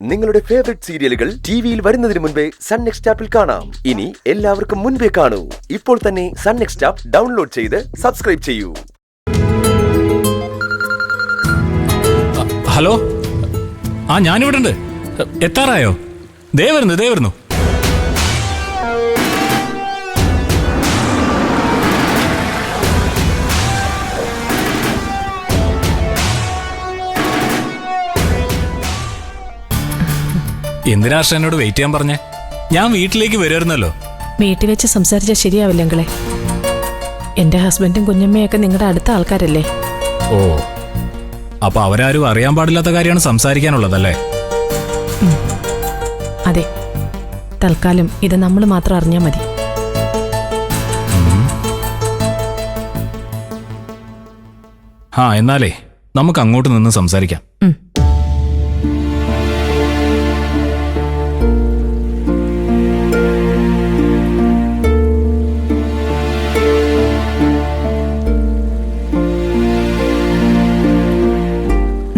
നിങ്ങളുടെ ഫേവറേറ്റ് സീരിയലുകൾ ടിവിയിൽ വരുന്നതിന് മുൻപേ സൺ നെക്സ്റ്റ് ആപ്പിൽ കാണാം. ഇനി എല്ലാവർക്കും മുൻപേ കാണൂ. ഇപ്പോൾ തന്നെ സൺ നെക്സ്റ്റ് ആപ്പ് ഡൗൺലോഡ് ചെയ്ത് സബ്സ്ക്രൈബ് ചെയ്യൂ. ഹലോ, ഞാനിവിടെ ഉണ്ട്. എത്താറായോ? ദേ വരുന്നു. എന്തിനാ എന്നോട് വെയിറ്റ് ചെയ്യാൻ പറഞ്ഞേ? ഞാൻ വീട്ടിലേക്ക് വരുമായിരുന്നല്ലോ. വീട്ടിൽ വെച്ച് സംസാരിച്ചാൽ ശരിയാവില്ല അങ്കിളെ. എന്റെ ഹസ്ബൻഡും കുഞ്ഞമ്മയൊക്കെ നിങ്ങളുടെ അടുത്ത ആൾക്കാരല്ലേ. ഓ, അപ്പൊ അവരാരും അറിയാൻ പാടില്ലാത്ത കാര്യമാണ് സംസാരിക്കാനുള്ളതല്ലേ? അതെ, തൽക്കാലം ഇത് നമ്മൾ മാത്രം അറിഞ്ഞാൽ മതി. എന്നാലേ നമുക്ക് അങ്ങോട്ട് നിന്ന് സംസാരിക്കാം.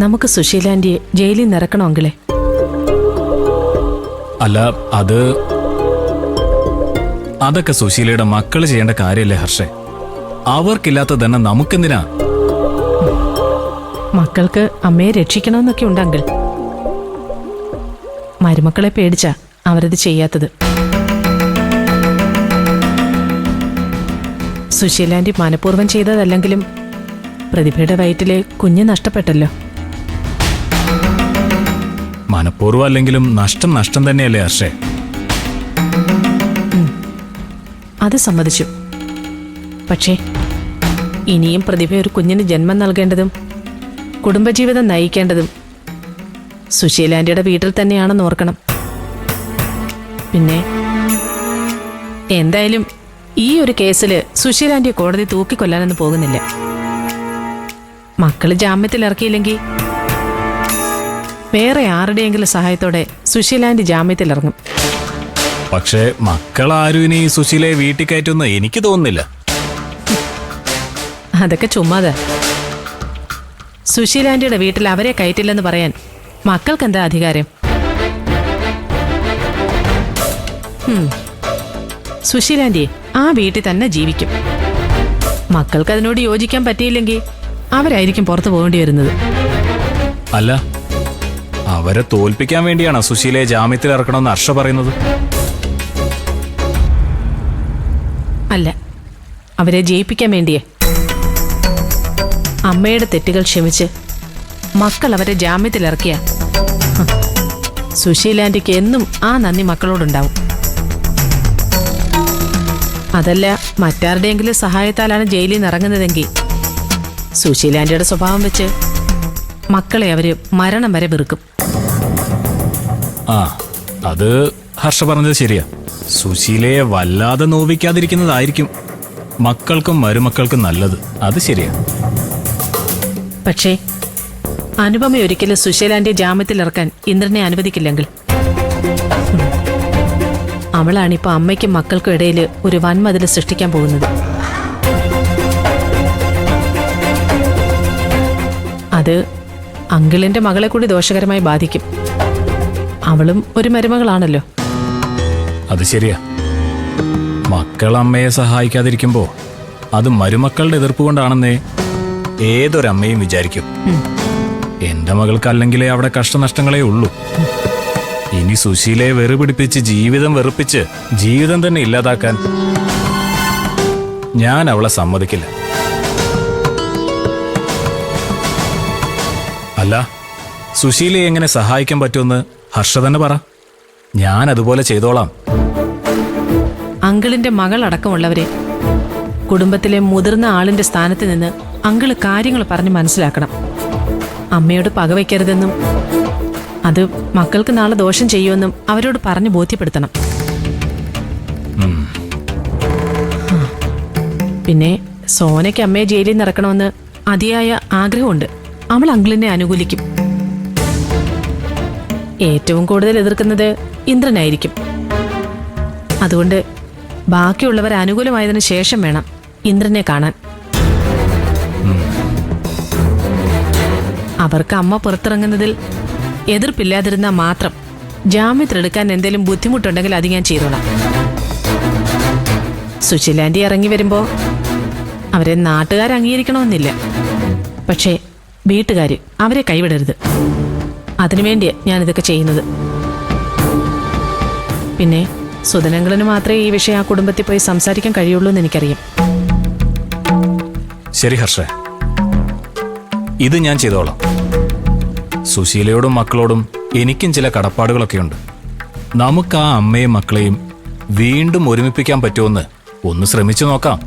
നമുക്ക് സുശീലാന്റിയെ ജയിലിൽ നിന്ന് ഇറക്കണോ അങ്കിളെ? അല്ല, അതൊക്കെ സുശീലയുടെ മക്കള് ചെയ്യേണ്ട കാര്യമല്ലേ ഹർഷേ? അവർക്കില്ലാത്ത തന്നെ നമുക്കെന്തിനാ? മക്കൾക്ക് അമ്മയെ രക്ഷിക്കണമെന്നൊക്കെ ഉണ്ട് അങ്കിൾ. മരുമക്കളെ പേടിച്ചാ അവരത് ചെയ്യാത്തത്. സുശീലാന്റി മനഃപൂർവ്വം ചെയ്തതല്ലെങ്കിലും പ്രതിഭയുടെ വയറ്റിലെ കുഞ്ഞ് നഷ്ടപ്പെട്ടല്ലോ. മനഃപൂർവ്വം അല്ലെങ്കിലും നഷ്ടം തന്നെയല്ലേ ഹർഷേ? അത് സമ്മതിച്ചു. പക്ഷേ ഇനിയും പ്രതിഭ ഒരു കുഞ്ഞിന് ജന്മം നൽകേണ്ടതും കുടുംബജീവിതം നയിക്കേണ്ടതും സുശീലാന്റിയുടെ വീട്ടിൽ തന്നെയാണെന്ന് ഓർക്കണം. പിന്നെ എന്തായാലും ഈ ഒരു കേസിൽ സുശീലാന്റിയെ കോടതി തൂക്കിക്കൊല്ലാനൊന്നും പോകുന്നില്ല. മക്കള് ജാമ്യത്തിൽ ഇറക്കിയില്ലെങ്കിൽ വേറെ ആരുടെയെങ്കിലും സഹായത്തോടെ സുശീലാന്റി ജാമ്യത്തിൽ ഇറങ്ങും. പക്ഷേ മക്കളാരും ഇനി സുശീലയെ വീട്ടിൽ കയറ്റുമെന്ന് എനിക്ക് തോന്നുന്നില്ല. അതൊക്കെ ചുമ്മാതാ. സുശീലാന്റിയുടെ വീട്ടിൽ അവരെ കയറ്റില്ലെന്ന് പറയാൻ മക്കൾക്ക് എന്താ അധികാരം? സുശീലാന്റിയെ ആ വീട്ടിൽ തന്നെ ജീവിക്കും. മക്കൾക്ക് അതിനോട് യോജിക്കാൻ പറ്റിയില്ലെങ്കിൽ അവരായിരിക്കും പുറത്തു പോകേണ്ടി വരുന്നത്. അല്ല, അവരെ തോൽപ്പിക്കാൻ വേണ്ടിയാണ് സുശീലയെ ജാമ്യത്തിൽ ഇറക്കണമെന്ന് ഹർഷ പറയുന്നത്? അല്ല, അവരെ ജയിപ്പിക്കാൻ വേണ്ടിയേ. അമ്മയുടെ തെറ്റുകൾ ക്ഷമിച്ച് മക്കൾ അവരെ ജാമ്യത്തിൽ ഇറക്കിയ സുശീലാന്റിക്ക് എന്നും ആ നന്ദി മക്കളോടുണ്ടാവും. അതല്ല, മറ്റാരുടെയെങ്കിലും സഹായത്താലാണ് ജയിലിൽ നിന്ന് ഇറങ്ങുന്നതെങ്കിൽ സുശീലാന്റിയുടെ സ്വഭാവം വെച്ച് മക്കളെ അവര് മരണം വരെ വെറുക്കും. അത് ഹർഷ പറഞ്ഞത് ശരിയാ. സുശീലയെ വല്ലാതെ നോവിക്കാതിരിക്കുന്നതായിരിക്കും മക്കൾക്കും മരുമക്കൾക്കും നല്ലത്. അത് ശരിയാ. പക്ഷേ അനുപമ ഒരിക്കലും സുശീലാന്റിയെ ജാമ്യത്തിൽ ഇറക്കാൻ ഇന്ദ്രനെ അനുവദിക്കില്ലെങ്കിൽ അവളാണിപ്പോ അമ്മയ്ക്കും മക്കൾക്കും ഇടയിൽ ഒരു വൻമതിൽ സൃഷ്ടിക്കാൻ പോകുന്നത്. അത് അങ്കിളിന്റെ മകളെ കൂടി ദോഷകരമായി ബാധിക്കും. അവളും ഒരു മരുമകളാണല്ലോ. അത് ശരിയാ. മക്കൾ അമ്മയെ സഹായിക്കാതിരിക്കുമ്പോ അത് മരുമക്കളുടെ എതിർപ്പ് കൊണ്ടാണെന്നേ ഏതൊരമ്മയും വിചാരിക്കും. എന്റെ മകൾക്ക് അല്ലെങ്കിലേ അവിടെ കഷ്ടനഷ്ടങ്ങളേ ഉള്ളൂ. ഇനി സുശീലയെ വെറുപിടിപ്പിച്ച് ജീവിതം വെറുപ്പിച്ച് ജീവിതം തന്നെ ഇല്ലാതാക്കാൻ ഞാൻ അവളെ സമ്മതിക്കില്ല. അല്ല, സുശീലയെ എങ്ങനെ സഹായിക്കാൻ പറ്റുമെന്ന് ഹർഷ തന്നെ പറ. ഞാൻ അതുപോലെ ചെയ്തോളാം. അങ്കിളിന്റെ മകൾ അടക്കമുള്ളവരെ കുടുംബത്തിലെ മുതിർന്ന ആളിന്റെ സ്ഥാനത്ത് നിന്ന് അങ്കിള് കാര്യങ്ങൾ പറഞ്ഞ് മനസ്സിലാക്കണം. അമ്മയോട് പകവയ്ക്കരുതെന്നും അത് മക്കൾക്ക് നാളെ ദോഷം ചെയ്യുമെന്നും അവരോട് പറഞ്ഞ് ബോധ്യപ്പെടുത്തണം. പിന്നെ സോനയ്ക്ക് അമ്മയെ ജയിലിൽ നിന്ന് ഇറക്കണമെന്ന് അതിയായ ആഗ്രഹമുണ്ട്. അവൾ അങ്കിളിനെ അനുകൂലിക്കും. ഏറ്റവും കൂടുതൽ എതിർക്കുന്നത് ഇന്ദ്രനായിരിക്കും. അതുകൊണ്ട് ബാക്കിയുള്ളവർ അനുകൂലമായതിനു ശേഷം വേണം ഇന്ദ്രനെ കാണാൻ. അവർക്ക് അമ്മ പുറത്തിറങ്ങുന്നതിൽ എതിർപ്പില്ലാതിരുന്നാൽ മാത്രം ജാമ്യത്തിലെടുക്കാൻ എന്തെങ്കിലും ബുദ്ധിമുട്ടുണ്ടെങ്കിൽ അത് ഞാൻ ചെയ്തോളാം. സുശീലാന്റി ഇറങ്ങി വരുമ്പോ അവരെ നാട്ടുകാർ അംഗീകരിക്കണമെന്നില്ല. പക്ഷേ വീട്ടുകാര് അവരെ കൈവിടരുത്. അതിനുവേണ്ടിയാ ഞാനിതൊക്കെ ചെയ്യുന്നത്. പിന്നെ സുധനങ്ങളിന് മാത്രമേ ഈ വിഷയം ആ കുടുംബത്തിൽ പോയി സംസാരിക്കാൻ കഴിയുള്ളൂ എന്ന് എനിക്കറിയാം. ശരി ഹർഷ, ഇത് ഞാൻ ചെയ്തോളാം. സുശീലയോടും മക്കളോടും എനിക്കും ചില കടപ്പാടുകളൊക്കെയുണ്ട്. നമുക്ക് ആ അമ്മയും മക്കളെയും വീണ്ടും ഒരുമിപ്പിക്കാൻ പറ്റുമെന്ന് ഒന്ന് ശ്രമിച്ചു നോക്കാം.